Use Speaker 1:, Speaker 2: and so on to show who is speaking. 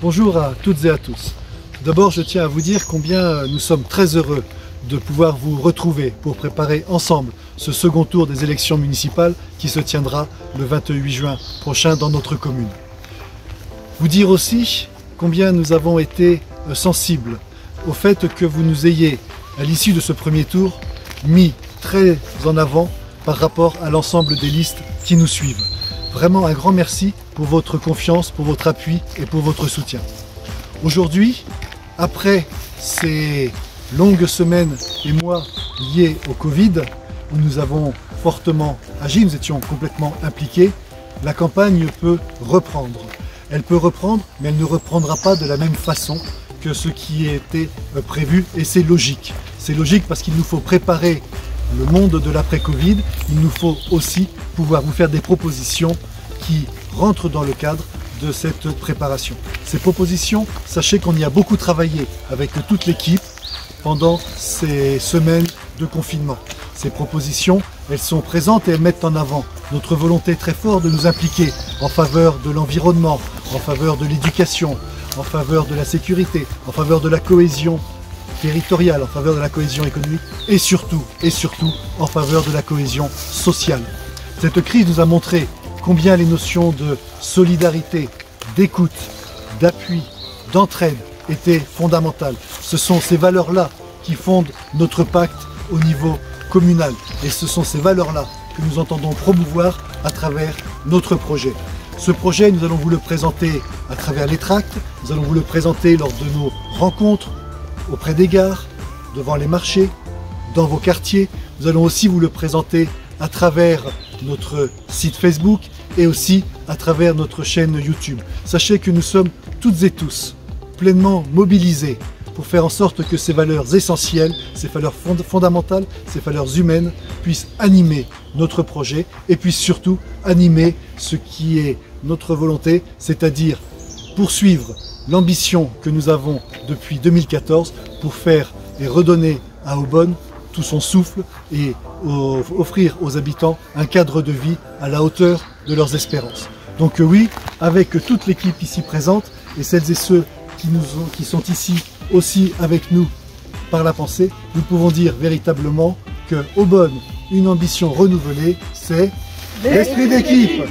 Speaker 1: Bonjour à toutes et à tous. D'abord, je tiens à vous dire combien nous sommes très heureux de pouvoir vous retrouver pour préparer ensemble ce second tour des élections municipales qui se tiendra le 28 juin prochain dans notre commune. Vous dire aussi combien nous avons été sensibles au fait que vous nous ayez, à l'issue de ce premier tour, mis très en avant par rapport à l'ensemble des listes qui nous suivent. Vraiment un grand merci pour votre confiance, pour votre appui et pour votre soutien. Aujourd'hui, après ces longues semaines et mois liés au Covid, où nous avons fortement agi, nous étions complètement impliqués, la campagne peut reprendre. Elle peut reprendre, mais elle ne reprendra pas de la même façon que ce qui était prévu, et c'est logique. C'est logique parce qu'il nous faut préparer le monde de l'après-Covid, il nous faut aussi pouvoir vous faire des propositions qui rentrent dans le cadre de cette préparation. Ces propositions, sachez qu'on y a beaucoup travaillé avec toute l'équipe pendant ces semaines de confinement. Ces propositions, elles sont présentes et elles mettent en avant notre volonté très forte de nous impliquer en faveur de l'environnement, en faveur de l'éducation, en faveur de la sécurité, en faveur de la cohésion territoriale, en faveur de la cohésion économique et surtout en faveur de la cohésion sociale. Cette crise nous a montré combien les notions de solidarité, d'écoute, d'appui, d'entraide étaient fondamentales. Ce sont ces valeurs-là qui fondent notre pacte au niveau communal et ce sont ces valeurs-là que nous entendons promouvoir à travers notre projet. Ce projet, nous allons vous le présenter à travers les tracts, nous allons vous le présenter lors de nos rencontres auprès des gares, devant les marchés, dans vos quartiers. Nous allons aussi vous le présenter à travers notre site Facebook et aussi à travers notre chaîne YouTube. Sachez que nous sommes toutes et tous pleinement mobilisés pour faire en sorte que ces valeurs essentielles, ces valeurs fondamentales, ces valeurs humaines puissent animer notre projet et puissent surtout animer ce qui est notre volonté, c'est-à-dire poursuivre l'ambition que nous avons depuis 2014 pour faire et redonner à Aubonne tout son souffle et offrir aux habitants un cadre de vie à la hauteur de leurs espérances. Donc oui, avec toute l'équipe ici présente et celles et ceux qui sont ici aussi avec nous par la pensée, nous pouvons dire véritablement que Aubonne, une ambition renouvelée, c'est l'esprit d'équipe.